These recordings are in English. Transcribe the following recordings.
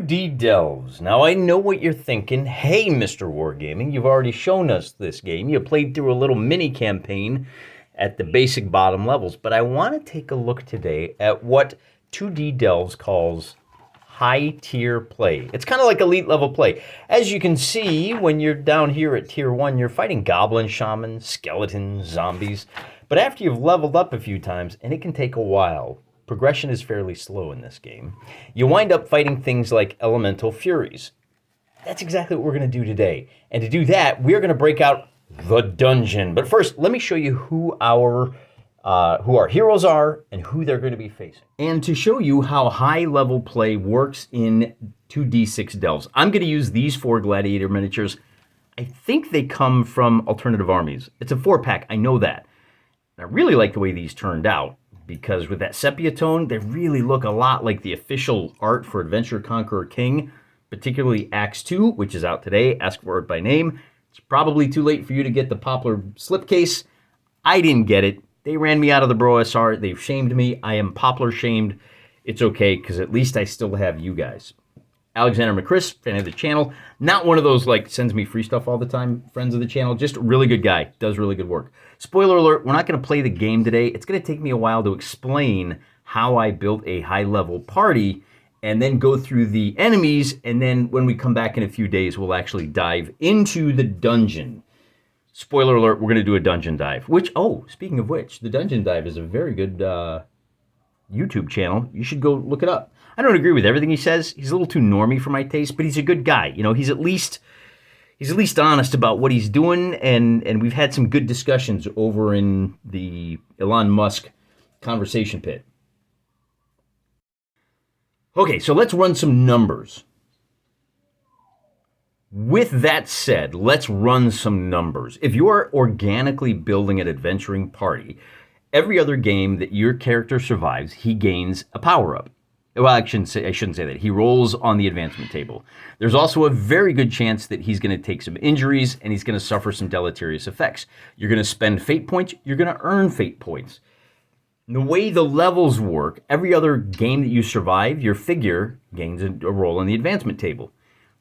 2D Delves. Now, I know what you're thinking. Hey, Mr. Wargaming, you've already shown us this game. You played through a little mini campaign at the basic bottom levels, but I want to take a look today at what 2D Delves calls high tier play. It's kind of like elite level play. As you can see, when you're down here at tier 1, you're fighting goblin, shaman, skeletons, zombies. But after you've leveled up a few times, and it can take a while, progression is fairly slow in this game, you wind up fighting things like elemental furies. That's exactly what we're going to do today. And to do that, we're going to break out the dungeon. But first, let me show you who our heroes are and who they're going to be facing. And to show you how high-level play works in 2d6 Delves, I'm going to use these 4 gladiator miniatures. I think they come from Alternative Armies. It's a 4-pack, I know that. And I really like the way these turned out, because with that sepia tone, they really look a lot like the official art for Adventure Conqueror King, particularly Acts 2, which is out today. Ask for it by name. It's probably too late for you to get the Poplar slipcase. I didn't get it. They ran me out of the Bro SR. They've shamed me. I am Poplar shamed. It's okay, because at least I still have you guys. Alexander McChris, fan of the channel. Not one of those, like, sends me free stuff all the time, friends of the channel. Just a really good guy. Does really good work. Spoiler alert, we're not going to play the game today. It's going to take me a while to explain how I built a high-level party and then go through the enemies, and then when we come back in a few days, we'll actually dive into the dungeon. Spoiler alert, we're going to do a dungeon dive. Which, oh, speaking of which, the dungeon dive is a very good YouTube channel. You should go look it up. I don't agree with everything he says. He's a little too normie for my taste, but he's a good guy. You know, he's at least honest about what he's doing, and we've had some good discussions over in the Elon Musk conversation pit. Okay, so let's run some numbers. With that said, let's run some numbers. If you are organically building an adventuring party, every other game that your character survives, he gains a power-up. Well, I shouldn't say that. He rolls on the advancement table. There's also a very good chance that he's going to take some injuries and he's going to suffer some deleterious effects. You're going to spend fate points. You're going to earn fate points. And the way the levels work, every other game that you survive, your figure gains a roll on the advancement table.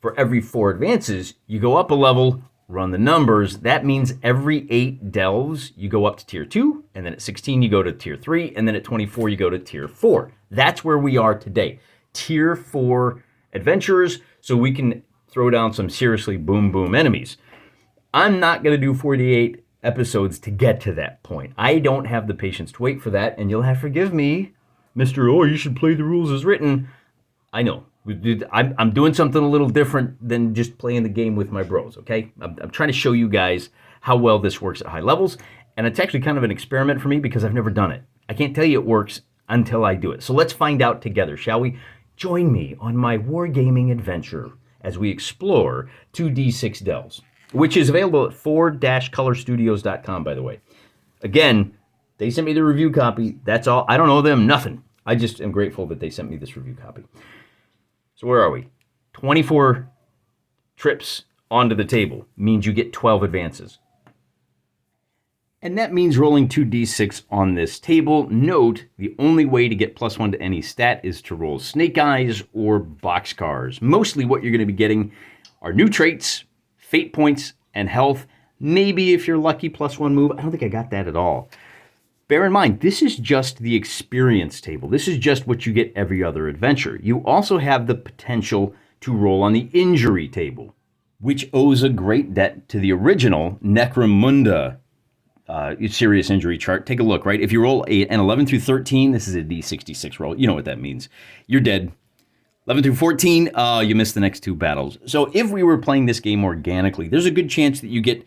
For every 4 advances, you go up a level, run the numbers. That means every 8 delves, you go up to tier 2, and then at 16, you go to tier 3, and then at 24, you go to tier 4. That's where we are today. Tier 4 adventurers, so we can throw down some seriously boom enemies. I'm not going to do 48 episodes to get to that point. I don't have the patience to wait for that, and you'll have to forgive me, Mr. Oh, you should play the rules as written. I know. I'm doing something a little different than just playing the game with my bros, okay? I'm trying to show you guys how well this works at high levels, and it's actually kind of an experiment for me because I've never done it. I can't tell you it works until I do it. So let's find out together, shall we? Join me on my wargaming adventure as we explore 2d6 Delves, which is available at 4-colorstudios.com, by the way. Again, they sent me the review copy. That's all. I don't owe them nothing. I just am grateful that they sent me this review copy. So where are we? 24 trips onto the table means you get 12 advances. And that means rolling 2d6 on this table. Note, the only way to get +1 to any stat is to roll snake eyes or boxcars. Mostly what you're going to be getting are new traits, fate points, and health. Maybe if you're lucky, +1 move. I don't think I got that at all. Bear in mind, this is just the experience table. This is just what you get every other adventure. You also have the potential to roll on the injury table, which owes a great debt to the original Necromunda serious injury chart. Take a look, right? If you roll an 11 through 13, this is a D66 roll. You know what that means. You're dead. 11 through 14, you missed the next 2 battles. So if we were playing this game organically, there's a good chance that you get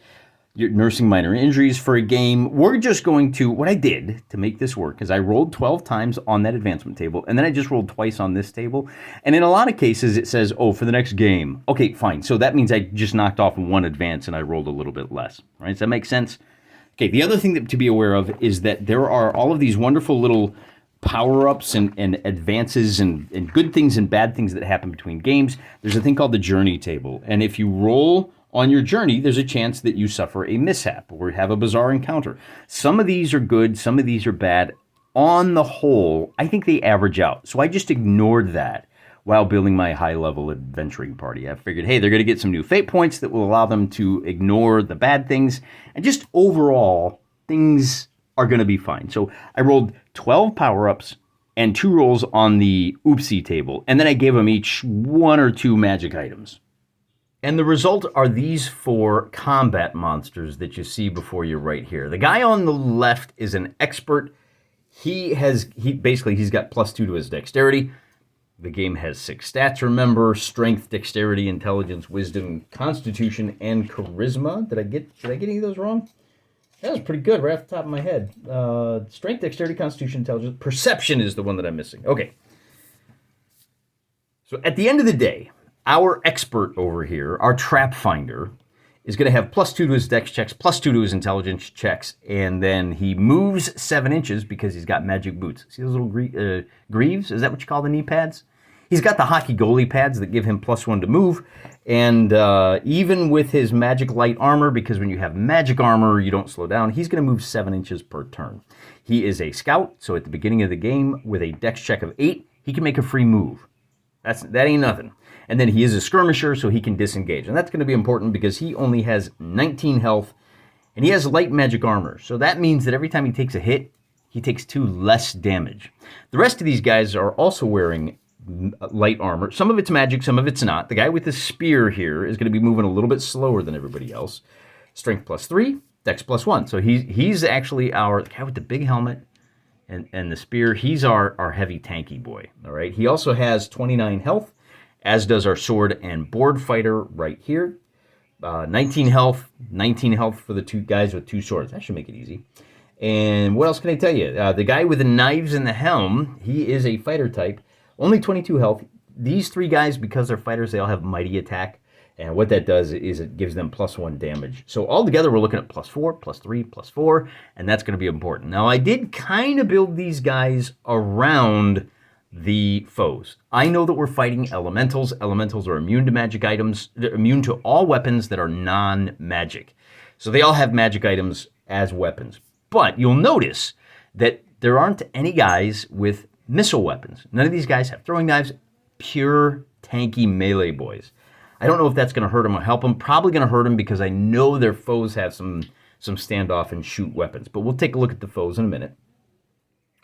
you're nursing minor injuries for a game. We're just going to, what I did to make this work is I rolled 12 times on that advancement table, and then I just rolled twice on this table. And in a lot of cases, it says, oh, for the next game. Okay, fine. So that means I just knocked off 1 advance and I rolled a little bit less, right? Does that make sense? Okay, the other thing to be aware of is that there are all of these wonderful little power-ups and advances and good things and bad things that happen between games. There's a thing called the journey table. And if you roll on your journey, there's a chance that you suffer a mishap or have a bizarre encounter. Some of these are good, some of these are bad. On the whole, I think they average out. So I just ignored that while building my high-level adventuring party. I figured, hey, they're going to get some new fate points that will allow them to ignore the bad things, and just overall, things are going to be fine. So I rolled 12 power-ups and 2 rolls on the oopsie table, and then I gave them each 1 or 2 magic items. And the result are these 4 combat monsters that you see before you right here. The guy on the left is an expert. He's got +2 to his dexterity. The game has 6 stats, remember: strength, dexterity, intelligence, wisdom, constitution, and charisma. Did I get any of those wrong? That was pretty good right off the top of my head. Strength, dexterity, constitution, intelligence. Perception is the one that I'm missing. Okay. So at the end of the day, our expert over here, our trap finder, is going to have +2 to his dex checks, +2 to his intelligence checks, and then he moves 7 inches because he's got magic boots. See those little greaves? Is that what you call the knee pads? He's got the hockey goalie pads that give him +1 to move, and even with his magic light armor, because when you have magic armor, you don't slow down, he's going to move 7 inches per turn. He is a scout, so at the beginning of the game, with a dex check of 8, he can make a free move. That ain't nothing. And then he is a skirmisher, so he can disengage. And that's going to be important because he only has 19 health, and he has light magic armor. So that means that every time he takes a hit, he takes 2 less damage. The rest of these guys are also wearing light armor. Some of it's magic, some of it's not. The guy with the spear here is going to be moving a little bit slower than everybody else. Strength +3, dex +1. So he's actually the guy with the big helmet and the spear. He's our heavy tanky boy. All right. He also has 29 health, as does our sword and board fighter right here. 19 health for the 2 guys with 2 swords. That should make it easy. And what else can I tell you? The guy with the knives and the helm, he is a fighter type. Only 22 health. These 3 guys, because they're fighters, they all have mighty attack. And what that does is it gives them +1 damage. So altogether, we're looking at +4, +3, +4, and that's going to be important. Now, I did kind of build these guys around the foes. I know that we're fighting elementals. Elementals are immune to magic items. They're immune to all weapons that are non-magic. So they all have magic items as weapons. But you'll notice that there aren't any guys with missile weapons. None of these guys have throwing knives. Pure tanky melee boys. I don't know if that's going to hurt them or help them. Probably going to hurt them because I know their foes have some standoff and shoot weapons. But we'll take a look at the foes in a minute.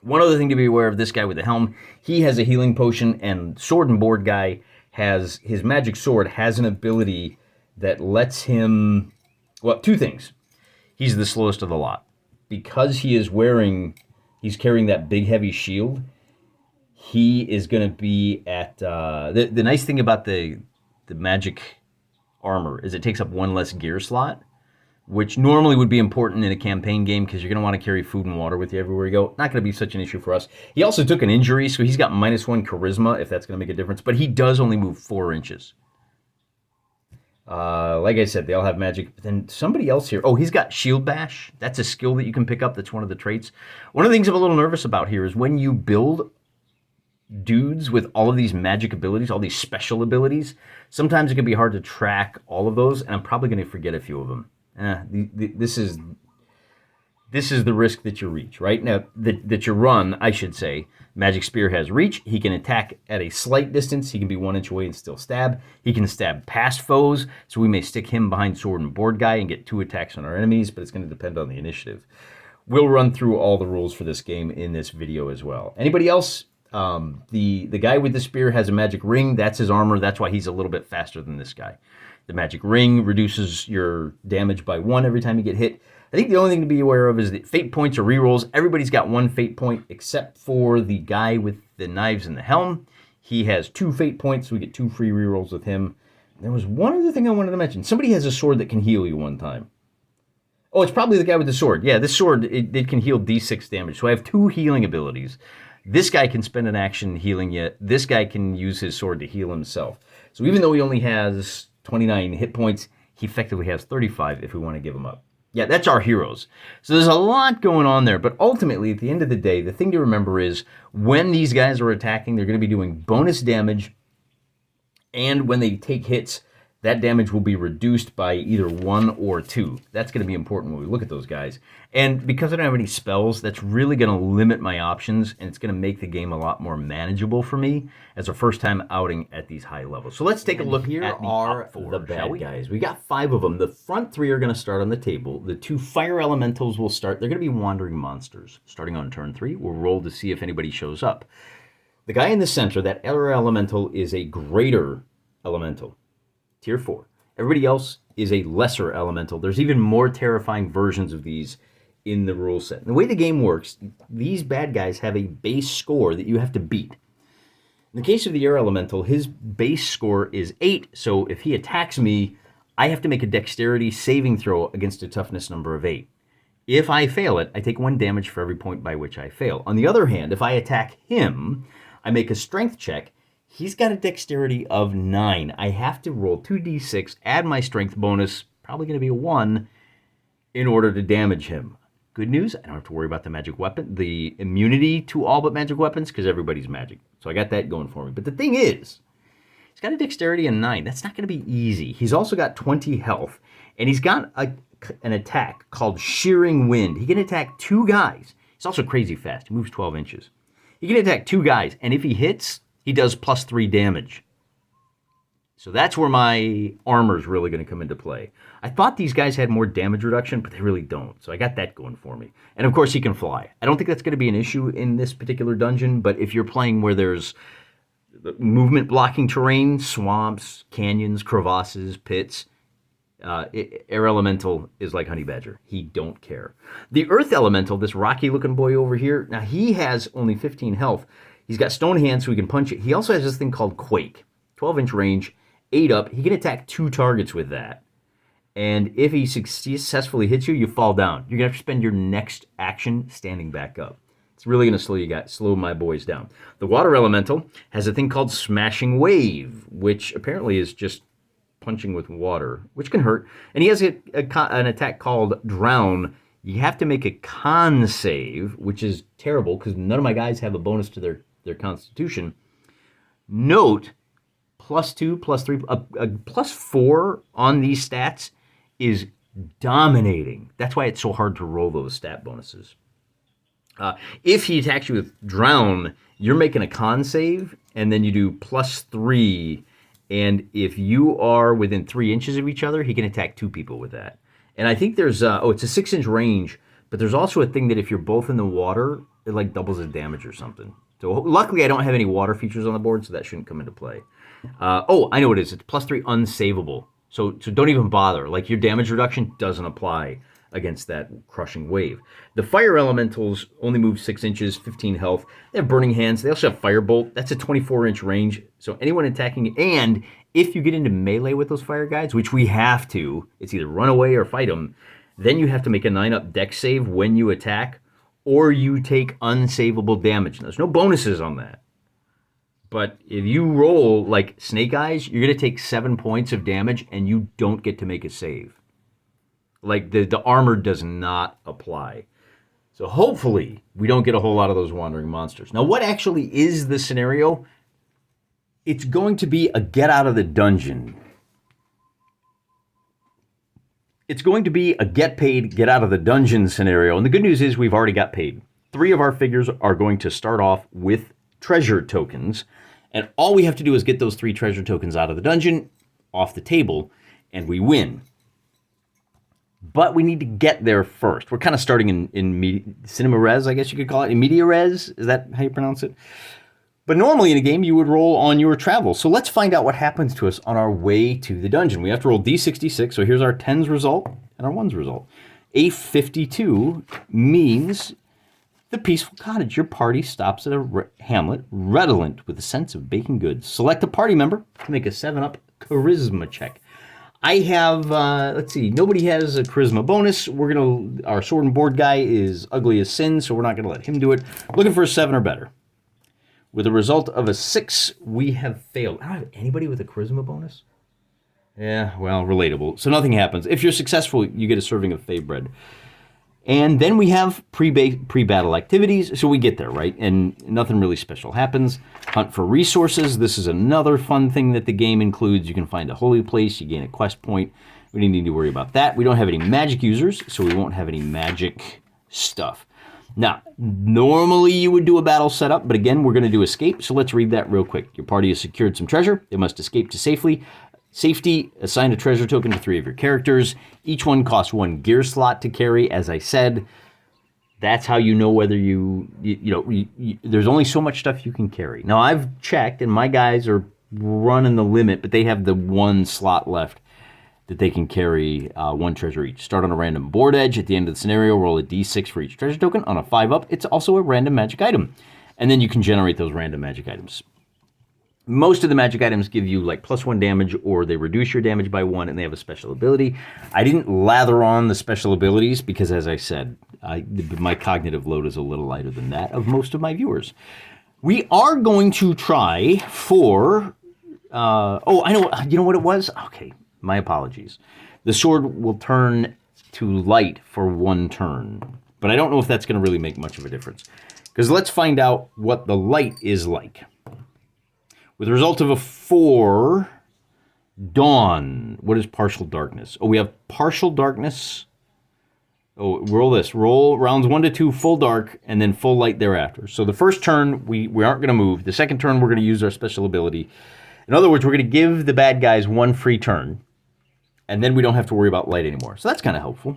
One other thing to be aware of, this guy with the helm, he has a healing potion, and sword and board guy has, his magic sword has an ability that lets him, well, 2 things. He's the slowest of the lot. Because he's carrying that big heavy shield, he is going to be at, the nice thing about the magic armor is it takes up 1 less gear slot, which normally would be important in a campaign game because you're going to want to carry food and water with you everywhere you go. Not going to be such an issue for us. He also took an injury, so he's got -1 charisma, if that's going to make a difference. But he does only move 4 inches. Like I said, they all have magic. But then somebody else here, he's got Shield Bash. That's a skill that you can pick up. That's one of the traits. One of the things I'm a little nervous about here is when you build dudes with all of these magic abilities, all these special abilities, sometimes it can be hard to track all of those, and I'm probably going to forget a few of them. This is the risk that you reach, right? Now, that you run, I should say. Magic Spear has reach. He can attack at a slight distance. He can be 1 inch away and still stab. He can stab past foes, so we may stick him behind sword and board guy and get 2 attacks on our enemies, but it's going to depend on the initiative. We'll run through all the rules for this game in this video as well. Anybody else? The guy with the spear has a magic ring. That's his armor. That's why he's a little bit faster than this guy. The magic ring reduces your damage by 1 every time you get hit. I think the only thing to be aware of is that fate points are rerolls. Everybody's got 1 fate point except for the guy with the knives and the helm. He has 2 fate points, so we get 2 free rerolls with him. There was one other thing I wanted to mention. Somebody has a sword that can heal you 1 time. Oh, it's probably the guy with the sword. Yeah, this sword, it can heal D6 damage. So I have 2 healing abilities. This guy can spend an action healing you. This guy can use his sword to heal himself. So even though he only has 29 hit points, he effectively has 35 if we want to give him up. Yeah, that's our heroes. So there's a lot going on there, but ultimately, at the end of the day, the thing to remember is when these guys are attacking, they're going to be doing bonus damage, and when they take hits, that damage will be reduced by either 1 or 2. That's going to be important when we look at those guys. And because I don't have any spells, that's really going to limit my options, and it's going to make the game a lot more manageable for me as a first time outing at these high levels. So let's take a look Here at are the bad guys. We got 5 of them. The front 3 are going to start on the table. The 2 fire elementals will start. They're going to be wandering monsters. Starting on turn 3, we'll roll to see if anybody shows up. The guy in the center, that air elemental, is a greater elemental. Tier 4. Everybody else is a lesser elemental. There's even more terrifying versions of these in the rule set. And the way the game works, these bad guys have a base score that you have to beat. In the case of the air elemental, his base score is 8, so if he attacks me, I have to make a dexterity saving throw against a toughness number of 8. If I fail it, I take 1 damage for every point by which I fail. On the other hand, if I attack him, I make a strength check. He's got a dexterity of 9. I have to roll 2d6, add my strength bonus, probably going to be a 1, in order to damage him. Good news, I don't have to worry about the magic weapon, the immunity to all but magic weapons, because everybody's magic. So I got that going for me. But the thing is, he's got a dexterity of 9. That's not going to be easy. He's also got 20 health, and he's got an attack called Shearing Wind. He can attack 2 guys. He's also crazy fast. He moves 12 inches. He can attack 2 guys, and if he hits, he does plus 3 damage. So that's where my armor is really going to come into play. I thought these guys had more damage reduction, but they really don't. So I got that going for me. And of course, he can fly. I don't think that's going to be an issue in this particular dungeon, but if you're playing where there's movement blocking terrain, swamps, canyons, crevasses, pits, air elemental is like Honey Badger. He don't care. The earth elemental, this rocky looking boy over here, now he has only 15 health. He's got stone hands so he can punch it. He also has this thing called Quake. 12-inch range, 8 up. He can attack 2 targets with that. And if he successfully hits you, you fall down. You're going to have to spend your next action standing back up. It's really going to slow my boys down. The water elemental has a thing called Smashing Wave, which apparently is just punching with water, which can hurt. And he has an attack called Drown. You have to make a con save, which is terrible because none of my guys have a bonus to their constitution. Note, +2, +3, a +4 on these stats is dominating. That's why it's so hard to roll those stat bonuses. If he attacks you with Drown, you're making a con save, and then you do +3. And if you are within 3 inches of each other, he can attack 2 people with that. And I think there's, it's a 6-inch range, but there's also a thing that if you're both in the water, it like doubles the damage or something. So luckily I don't have any water features on the board, so that shouldn't come into play. I know what it is. It's +3 unsavable. So don't even bother. Like your damage reduction doesn't apply against that crushing wave. The fire elementals only move 6 inches, 15 health. They have burning hands. They also have firebolt. That's a 24-inch range. So anyone attacking, and if you get into melee with those fire guys, which we have to, it's either run away or fight them, then you have to make a 9-up dex save when you attack, or you take unsavable damage. Now, there's no bonuses on that. But if you roll like Snake Eyes, you're going to take 7 points of damage, and you don't get to make a save. Like the armor does not apply. So hopefully we don't get a whole lot of those wandering monsters. Now, what actually is the scenario? It's going to be a get out of the dungeon. It's going to be a get paid, get out of the dungeon scenario. And the good news is we've already got paid. 3 of our figures are going to start off with treasure tokens. And all we have to do is get those 3 treasure tokens out of the dungeon, off the table, and we win. But we need to get there first. We're kind of starting in cinema res, I guess you could call it. In media res, is that how you pronounce it? But normally in a game, you would roll on your travel. So let's find out what happens to us on our way to the dungeon. We have to roll D66. So here's our 10s result and our 1s result. A 52 means the peaceful cottage. Your party stops at a hamlet redolent with a sense of baking goods. Select a party member to make a 7-up charisma check. I have, let's see, nobody has a charisma bonus. Our sword and board guy is ugly as sin, so we're not going to let him do it. Looking for a 7 or better. With a result of a 6, we have failed. I don't have anybody with a charisma bonus. Yeah, well, relatable. So nothing happens. If you're successful, you get a serving of Fey bread. And then we have pre-battle activities, so we get there, right? And nothing really special happens. Hunt for resources. This is another fun thing that the game includes. You can find a holy place, you gain a quest point. We didn't need to worry about that. We don't have any magic users, so we won't have any magic stuff. Now, normally you would do a battle setup, but again, we're going to do escape, so let's read that real quick. Your party has secured some treasure. They must escape to safety. Assign a treasure token to 3 of your characters. Each one costs 1 gear slot to carry. As I said, that's how you know whether there's only so much stuff you can carry. Now, I've checked, and my guys are running the limit, but they have the 1 slot left that they can carry 1 treasure each. Start on a random board edge. At the end of the scenario, roll a d6 for each treasure token. On a 5-up, it's also a random magic item. And then you can generate those random magic items. Most of the magic items give you like +1 damage, or they reduce your damage by 1, and they have a special ability. I didn't lather on the special abilities because, as I said, my cognitive load is a little lighter than that of most of my viewers. We are going to try for... I know. You know what it was? Okay. My apologies. The sword will turn to light for 1 turn, but I don't know if that's going to really make much of a difference. Because let's find out what the light is like. With a result of a 4, dawn. What is partial darkness? Oh, we have partial darkness. Oh, roll this. Roll rounds 1 to 2, full dark, and then full light thereafter. So the first turn, we aren't going to move. The second turn, we're going to use our special ability. In other words, we're going to give the bad guys 1 free turn. And then we don't have to worry about light anymore. So that's kind of helpful.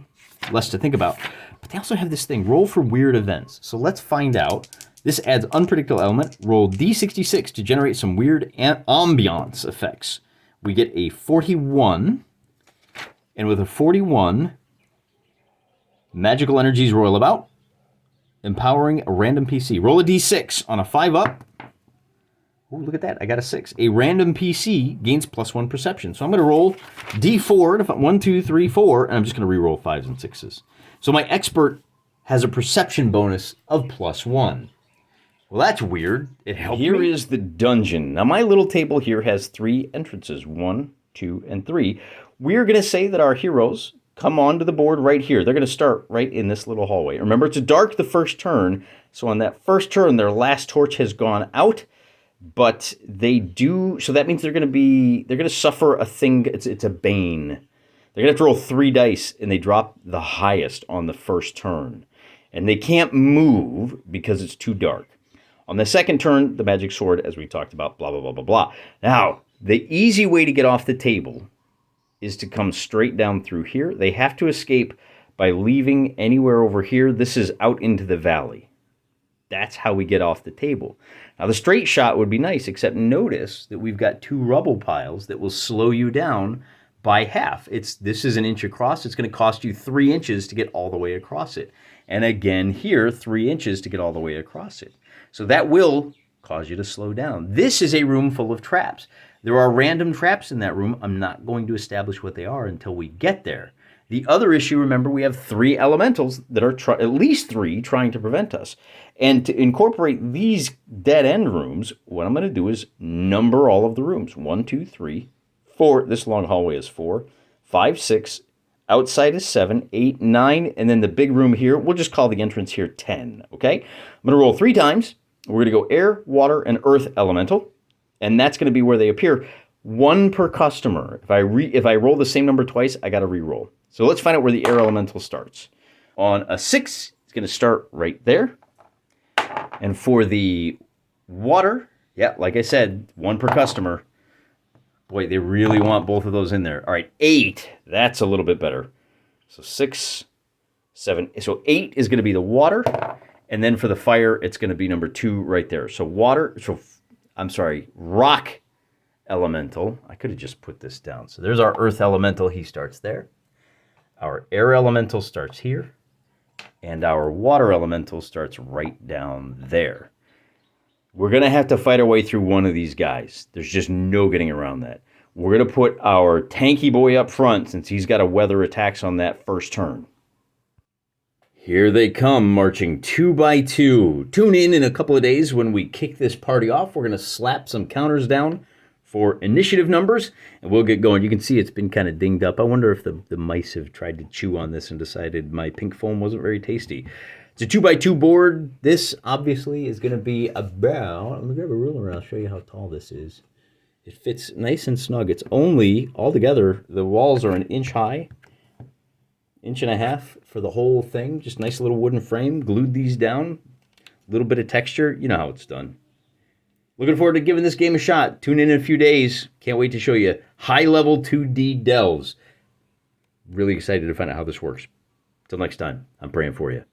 Less to think about. But they also have this thing, roll for weird events. So let's find out. This adds unpredictable element. Roll D66 to generate some weird ambiance effects. We get a 41. And with a 41, magical energies roil about, empowering a random PC. Roll a D6 on a 5-up. Oh, look at that. I got a 6. A random PC gains +1 perception. So I'm going to roll D4, 1, 2, 3, 4, and I'm just going to re-roll 5s and 6s. So my expert has a perception bonus of +1. Well, that's weird. It helped me. Here is the dungeon. Now, my little table here has 3 entrances, 1, 2, and 3. We're going to say that our heroes come onto the board right here. They're going to start right in this little hallway. Remember, it's dark the first turn. So on that first turn, their last torch has gone out. But they do, so that means they're going to suffer a thing. It's a bane. They're going to have to roll 3 dice, and they drop the highest on the first turn. And they can't move because it's too dark. On the second turn, the magic sword, as we talked about, blah, blah, blah, blah, blah. Now, the easy way to get off the table is to come straight down through here. They have to escape by leaving anywhere over here. This is out into the valley. That's how we get off the table. Now, the straight shot would be nice, except notice that we've got 2 rubble piles that will slow you down by half. This is 1 inch across. It's going to cost you 3 inches to get all the way across it. And again here, 3 inches to get all the way across it. So that will cause you to slow down. This is a room full of traps. There are random traps in that room. I'm not going to establish what they are until we get there. The other issue, remember, we have 3 elementals that are, at least 3, trying to prevent us. And to incorporate these dead-end rooms, what I'm going to do is number all of the rooms. 1, 2, 3, 4. This long hallway is 4, 5, 6. Outside is 7, 8, 9. And then the big room here, we'll just call the entrance here 10, okay? I'm going to roll 3 times. We're going to go air, water, and earth elemental. And that's going to be where they appear. 1 per customer. If I roll the same number twice, I got to re-roll. So let's find out where the air elemental starts. On a 6, it's going to start right there. And for the water, yeah, like I said, 1 per customer. Boy, they really want both of those in there. All right, 8, that's a little bit better. So 6, 7, so 8 is going to be the water. And then for the fire, it's going to be number 2 right there. So rock elemental. I could have just put this down. So there's our earth elemental. He starts there. Our air elemental starts here. And our water elemental starts right down there. We're going to have to fight our way through one of these guys. There's just no getting around that. We're going to put our tanky boy up front since he's got to weather attacks on that first turn. Here they come, marching 2 by 2. Tune in a couple of days when we kick this party off. We're going to slap some counters down for initiative numbers, and we'll get going. You can see it's been kind of dinged up. I wonder if the mice have tried to chew on this and decided my pink foam wasn't very tasty. It's a 2x2 board. This obviously is going to be about, let me grab a ruler and I'll show you how tall this is. It fits nice and snug. It's only, altogether, the walls are an inch high, inch and a half for the whole thing. Just nice little wooden frame. Glued these down. A little bit of texture. You know how it's done. Looking forward to giving this game a shot. Tune in a few days. Can't wait to show you high-level 2D delves. Really excited to find out how this works. Till next time, I'm praying for you.